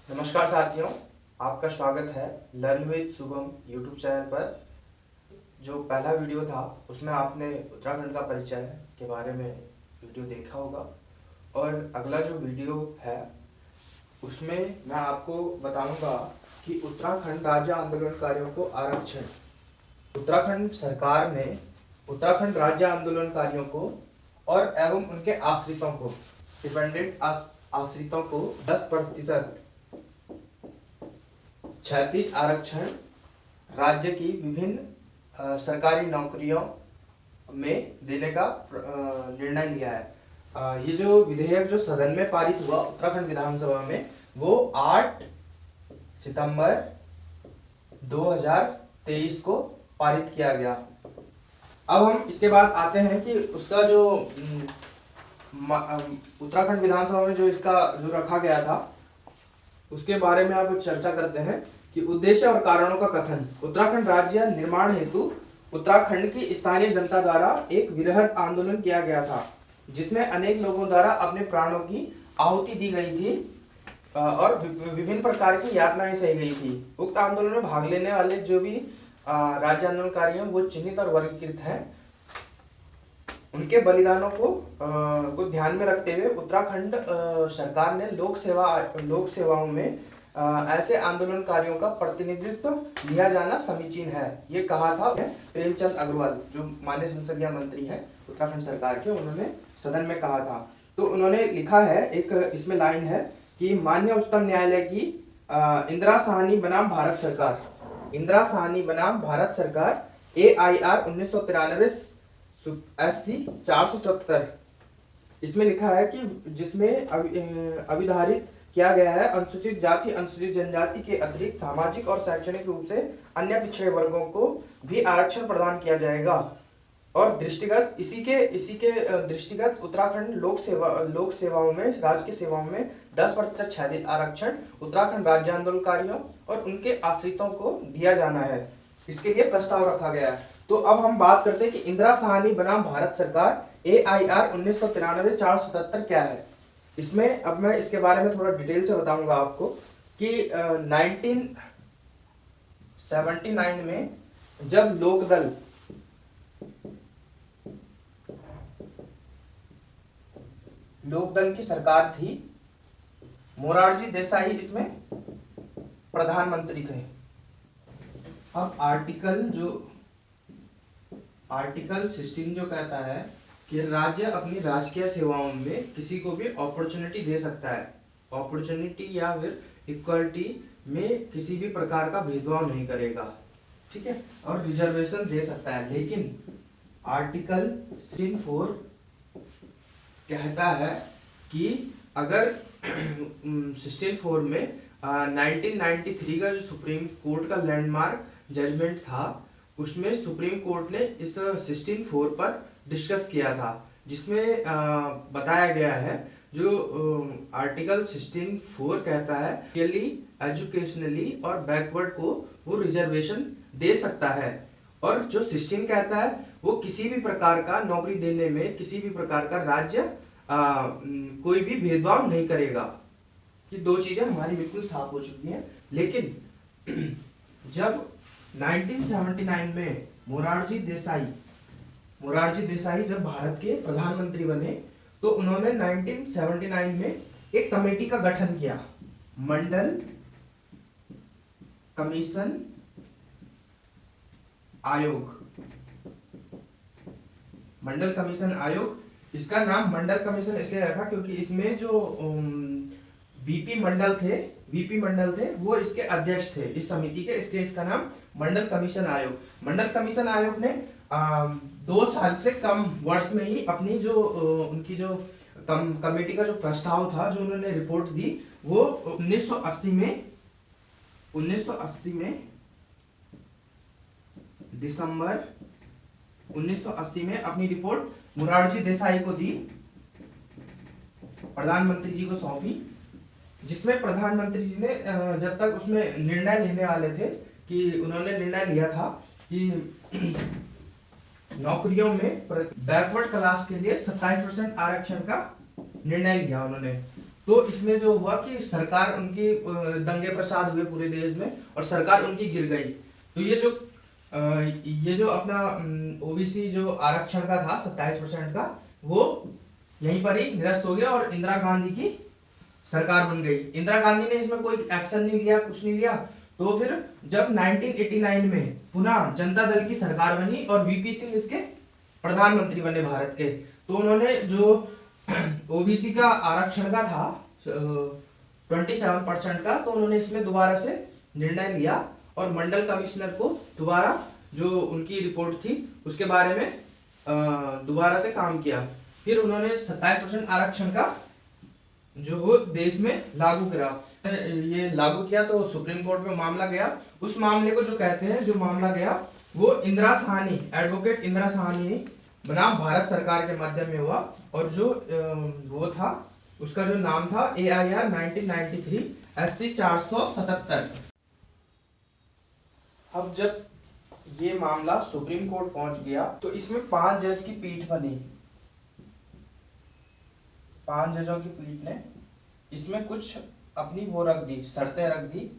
नमस्कार साथियों, आपका स्वागत है learn with Shubham YouTube channel पर। जो पहला वीडियो था उसमें आपने उत्तराखंड का परिचय के बारे में वीडियो देखा होगा, और अगला जो वीडियो है उसमें मैं आपको बताऊंगा कि उत्तराखंड राज्य आंदोलनकारियों को आरक्षण। उत्तराखंड सरकार ने उत्तराखंड राज्य आंदोलनकारियों को और एवं उनके आश्रितों को, डिपेंडेंट आश्रितों को 10% 36 आरक्षण राज्य की विभिन्न सरकारी नौकरियों में देने का निर्णय लिया है। ये जो विधेयक जो सदन में पारित हुआ उत्तराखंड विधानसभा में, वो 8 सितंबर 2023 को पारित किया गया। अब हम इसके बाद आते हैं कि उसका जो उत्तराखंड विधानसभा में जो इसका जो रखा गया था उसके बारे में आप चर्चा करते हैं कि उद्देश्य और कारणों का कथन। उत्तराखंड राज्य निर्माण हेतु उत्तराखंड की स्थानीय जनता द्वारा एक वृहद आंदोलन किया गया था, जिसमें अनेक लोगों द्वारा अपने प्राणों की आहुति दी गई थी और विभिन्न प्रकार की यातनाएं सही गई थी। उक्त आंदोलन में भाग लेने वाले जो भी राज्य आंदोलनकारी हैं वो चिन्हित और वर्गीकृत हैं। उनके बलिदानों को ध्यान में रखते हुए उत्तराखंड सरकार ने लोक सेवाओं में ऐसे आंदोलनकारियों का प्रतिनिधित्व लिया जाना समीचीन है, ये कहा था प्रेमचंद अग्रवाल, जो माननीय संसदीय मंत्री हैं उत्तराखंड सरकार के। उन्होंने सदन में कहा था। तो उन्होंने लिखा है, एक इसमें लाइन है कि माननीय उच्चतम न्यायालय की इंदिरा साहनी बनाम भारत सरकार, इंदिरा साहनी बनाम भारत सरकार AIR 1993 SC 470, इसमें लिखा है कि जिसमें अविधारित किया गया है अनुसूचित जाति अनुसूचित जनजाति के अतिरिक्त सामाजिक और शैक्षणिक रूप से अन्य पिछड़े वर्गों को भी आरक्षण प्रदान किया जाएगा। और दृष्टिगत इसी के दृष्टिगत उत्तराखंड लोक सेवाओं में, राज्य की सेवाओं में 10% क्षैतिज आरक्षण उत्तराखंड राज्य आंदोलनकारियों और उनके आश्रितों को दिया जाना है। इसके लिए प्रस्ताव रखा गया है। तो अब हम बात करते हैं कि इंदिरा साहनी बनाम भारत सरकार AIR 1993 477 क्या है। इसमें अब मैं इसके बारे में थोड़ा डिटेल से बताऊंगा आपको कि 1979 में जब लोकदल की सरकार थी, मोरारजी देसाई इसमें प्रधानमंत्री थे। अब आर्टिकल 16 जो कहता है कि राज्य अपनी राजकीय सेवाओं में किसी को भी अपॉर्चुनिटी दे सकता है, अपॉर्चुनिटी या फिर इक्वलिटी में किसी भी प्रकार का भेदभाव नहीं करेगा, ठीक है, और रिजर्वेशन दे सकता है। लेकिन आर्टिकल 16(4) कहता है कि अगर 16(4) में 1993 का जो सुप्रीम कोर्ट का लैंडमार्क जजमेंट था, उसमें सुप्रीम कोर्ट ने इस 16(4) पर डिस्कस किया था, जिसमें बताया गया है, जो आर्टिकल 16(4) कहता है एजुकेशनली और बैकवर्ड को वो रिजर्वेशन दे सकता है। और जो 16 कहता है वो किसी भी प्रकार का नौकरी देने में किसी भी प्रकार का राज्य कोई भी भेदभाव नहीं करेगा। ये दो चीजें हमारी बिल्कुल साफ हो चुकी हैं। लेकिन जब 1979 में मोरारजी देसाई जब भारत के प्रधानमंत्री बने, तो उन्होंने 1979 में एक कमेटी का गठन किया, मंडल कमीशन आयोग। इसका नाम मंडल कमीशन इसलिए रखा क्योंकि इसमें जो वीपी मंडल थे वो इसके अध्यक्ष थे इस समिति के, इसलिए इसका नाम मंडल कमीशन आयोग। मंडल कमीशन आयोग ने 2 साल से कम वर्ष में ही अपनी जो उनकी जो कमेटी का जो प्रस्ताव था, जो उन्होंने रिपोर्ट दी, वो 1980 में दिसंबर 1980 में अपनी रिपोर्ट मोरारजी देसाई को दी, प्रधानमंत्री जी को सौंपी, जिसमें प्रधानमंत्री जी ने जब तक उसमें निर्णय लेने वाले थे कि उन्होंने निर्णय लिया था कि नौकरियों में बैकवर्ड क्लास के लिए 27% आरक्षण का निर्णय लिया उन्होंने। तो इसमें जो हुआ कि सरकार उनकी दंगे प्रसाद हुए पूरे देश में और सरकार उनकी गिर गई। तो ये जो अपना ओबीसी जो आरक्षण का था 27% का, वो यहीं पर ही निरस्त हो गया और इंदिरा गांधी की सरकार बन गई। इंदिरा गांधी ने इसमें कोई एक्शन नहीं लिया, कुछ नहीं लिया। तो फिर जब 1989 में पुनः जनता दल की सरकार बनी और वीपी सिंह इसके प्रधानमंत्री बने भारत के, तो उन्होंने जो ओबीसी का आरक्षण का था 27% का, तो उन्होंने इसमें दोबारा से निर्णय लिया और मंडल कमिश्नर को दोबारा जो उनकी रिपोर्ट थी उसके बारे में दोबारा से काम किया। फिर उन्होंने 27% आरक्षण का जो वो देश में लागू करा। ये लागू किया तो सुप्रीम कोर्ट में मामला गया। उस मामले को जो कहते हैं, जो मामला गया वो इंदिरा साहनी, एडवोकेट इंदिरा साहनी बनाम भारत सरकार के माध्यम में हुआ। और जो वो था उसका जो नाम था AIR 1993 SC 477। अब जब ये मामला सुप्रीम कोर्ट पहुंच गया तो इसमें 5 जज की पीठ बनी। 5 जजों की पीठ ने इसमें कुछ अपनी वो रख दी, शर्तें रख दी,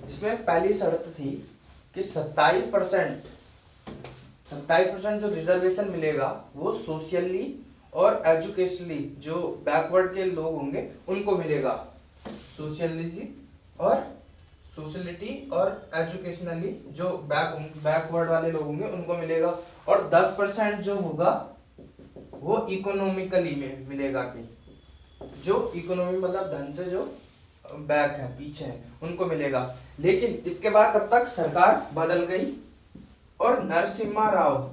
जिसमें पहली शर्त थी कि 27% जो रिजर्वेशन मिलेगा वो सोशली और एजुकेशनली जो बैकवर्ड के लोग होंगे उनको मिलेगा। सोशलिटी और एजुकेशनली जो बैकवर्ड वाले लोग होंगे उनको मिलेगा। और 10% जो होगा वो इकोनॉमिकली में मिलेगा, कि जो इकोनॉमी मतलब धन से जो बैक है, पीछे है, उनको मिलेगा। लेकिन इसके बाद तब तक सरकार बदल गई और नरसिम्हा राव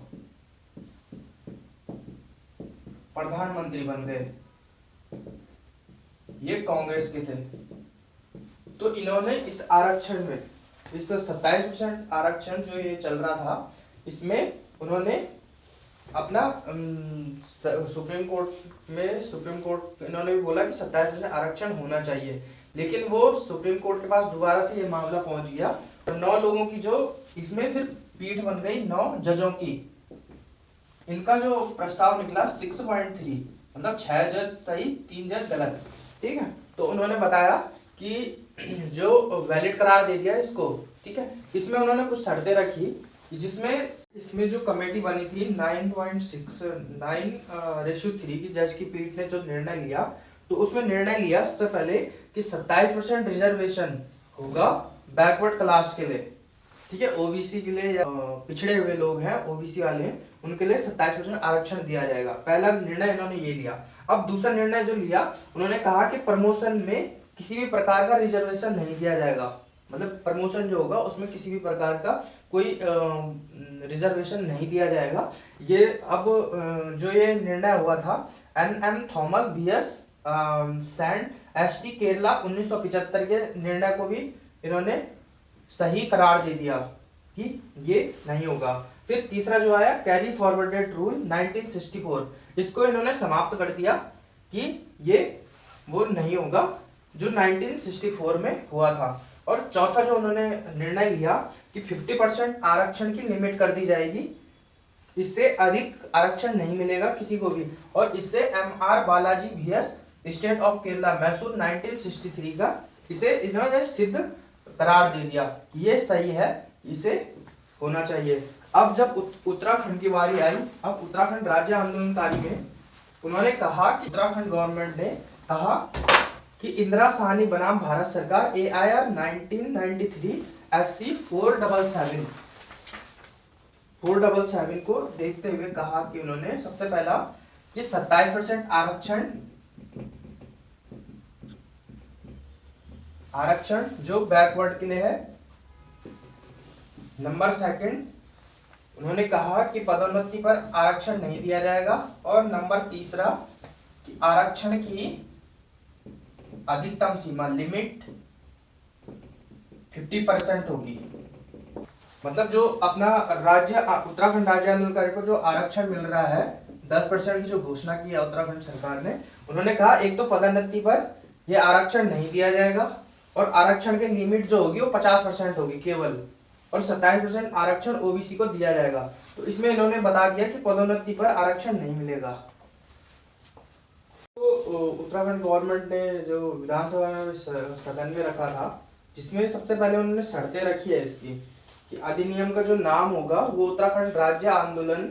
प्रधानमंत्री बन गए। ये कांग्रेस के थे। तो इन्होंने इस आरक्षण में, इस 27% आरक्षण जो ये चल रहा था, इसमें उन्होंने अपना सुप्रीम कोर्ट इन्होंने भी बोला कि 27% आरक्षण होना चाहिए। लेकिन वो सुप्रीम कोर्ट के पास दोबारा से ये मामला पहुंच गया और 9 लोगों की जो इसमें फिर पीठ बन गई, 9 जजों की। इनका जो प्रस्ताव निकला 6.3, मतलब 6 जज सही, 3 जज गलत। ठीक है, तो उन्होंने बताया कि जो वैलिड करार दे दिया इसको, ठीक है। इसमें उन्होंने कुछ शर्तें रखी, जिसमें इसमें जो कमेटी बनी थी 9.69:3 की जज की पीठ ने जो निर्णय लिया, तो उसमें निर्णय लिया सबसे पहले कि 27% रिजर्वेशन होगा बैकवर्ड क्लास के लिए, ठीक है। ओबीसी के लिए, पिछड़े हुए लोग हैं, ओबीसी वाले हैं, उनके लिए 27% आरक्षण दिया जाएगा। पहला निर्णय इन्होंने ये लिया। अब दूसरा निर्णय जो लिया, उन्होंने कहा कि प्रमोशन में किसी भी प्रकार का रिजर्वेशन नहीं दिया जाएगा। मतलब प्रमोशन जो होगा उसमें किसी भी प्रकार का कोई रिजर्वेशन नहीं दिया जाएगा। ये अब जो ये निर्णय हुआ था NM Thomas BS sand ST Kerala 1975 के निर्णय को भी इन्होंने सही करार दे दिया कि ये नहीं होगा। फिर तीसरा जो आया कैरी फॉरवर्डेड रूल 1964, इसको इन्होंने समाप्त कर दिया कि ये वो नहीं होगा जो 1964 में हुआ था। और चौथा जो उन्होंने निर्णय लिया कि 50% आरक्षण की लिमिट कर दी जाएगी, इससे अधिक आरक्षण नहीं मिलेगा किसी को भी। और इससे MR Balaji BS state of Kerala Mysore 1963 का, इसे इन्होंने सिद्ध करार दे दिया कि ये सही है, इसे होना चाहिए। अब जब उत्तराखंड की बारी आई, अब उत्तराखंड राज्य आंदोलनकारी में उन्होंने कहा कि उत्तराखंड गवर्नमेंट ने कहा कि इंदिरा साहनी बनाम भारत सरकार AIR 1993 SC 477 को देखते हुए कहा कि उन्होंने सबसे पहला कि 27% आरक्षण जो बैकवर्ड के लिए है। नंबर 2, उन्होंने कहा कि पदोन्नति पर आरक्षण नहीं दिया जाएगा। और नंबर 3 कि आरक्षण की अधिकतम सीमा लिमिट 50% होगी। मतलब जो अपना राज्य उत्तराखंड राज्य आंदोलनकारी को जो आरक्षण मिल रहा है 10% की जो घोषणा की है उत्तराखंड सरकार ने, उन्होंने कहा एक तो पदोन्नति पर यह आरक्षण नहीं दिया जाएगा और आरक्षण की लिमिट जो होगी वो 50% होगी केवल, और 27% आरक्षण ओबीसी को दिया जाएगा। तो इसमें इन्होंने बता दिया कि पदोन्नति पर आरक्षण नहीं मिलेगा। तो उत्तराखंड गवर्नमेंट ने जो विधानसभा में सदन में रखा था, जिसमें सबसे पहले उन्होंने शर्तें रखी है इसकी कि अधिनियम का जो नाम होगा वो उत्तराखंड राज्य आंदोलन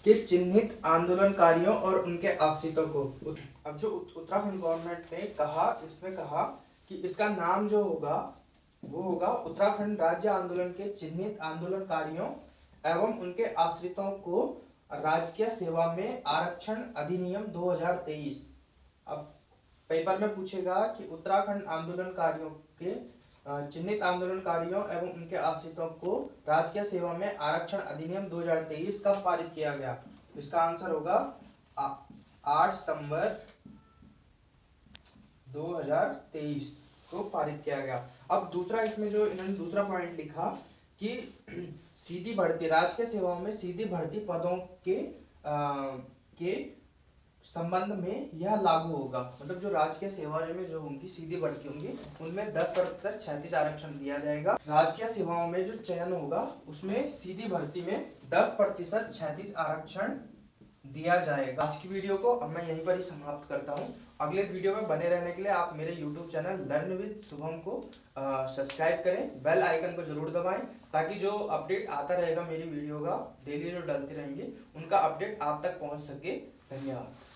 के चिन्हित आंदोलनकारियों और उनके आश्रितों को। अब जो उत्तराखंड गवर्नमेंट ने कहा, इसमें कहा कि इसका नाम जो होगा वो होगा उत्तराखंड राज्य आंदोलन के चिन्हित आंदोलनकारियों एवं उनके आश्रितों को राजकीय सेवा में आरक्षण अधिनियम 2023। अब पेपर में पूछेगा कि उत्तराखंड आंदोलनकारियों के चिन्हित आंदोलनकारियों एवं उनके आश्रितों को राजकीय सेवा में आरक्षण अधिनियम 2023 कब पारित किया गया? इसका आंसर होगा 8 सितंबर 2023 को पारित किया गया। अब दूसरा इसमें जो इन्होंने दूसरा पॉइंट लिखा कि सीधी भर्ती, राजकीय सेवाओं में सीधी भर्ती पदों के संबंध में यह लागू होगा। मतलब जो राजकीय सेवाओं में जो होंगी सीधी भर्ती होंगी उनमें 10% क्षैतिज आरक्षण दिया जाएगा। राजकीय सेवाओं में जो चयन होगा उसमें सीधी भर्ती में 10% क्षैतिज आरक्षण दिया जाएगा। आज की वीडियो को अब मैं यहीं पर ही समाप्त करता हूं। अगले वीडियो में बने रहने के लिए आप मेरे YouTube channel learn with Shubham को सब्सक्राइब करें, बेल आइकन को जरूर दबाएं ताकि जो अपडेट आता रहेगा मेरी वीडियो का डेली जो डलती रहेंगी उनका अपडेट आप तक पहुंच सके। धन्यवाद।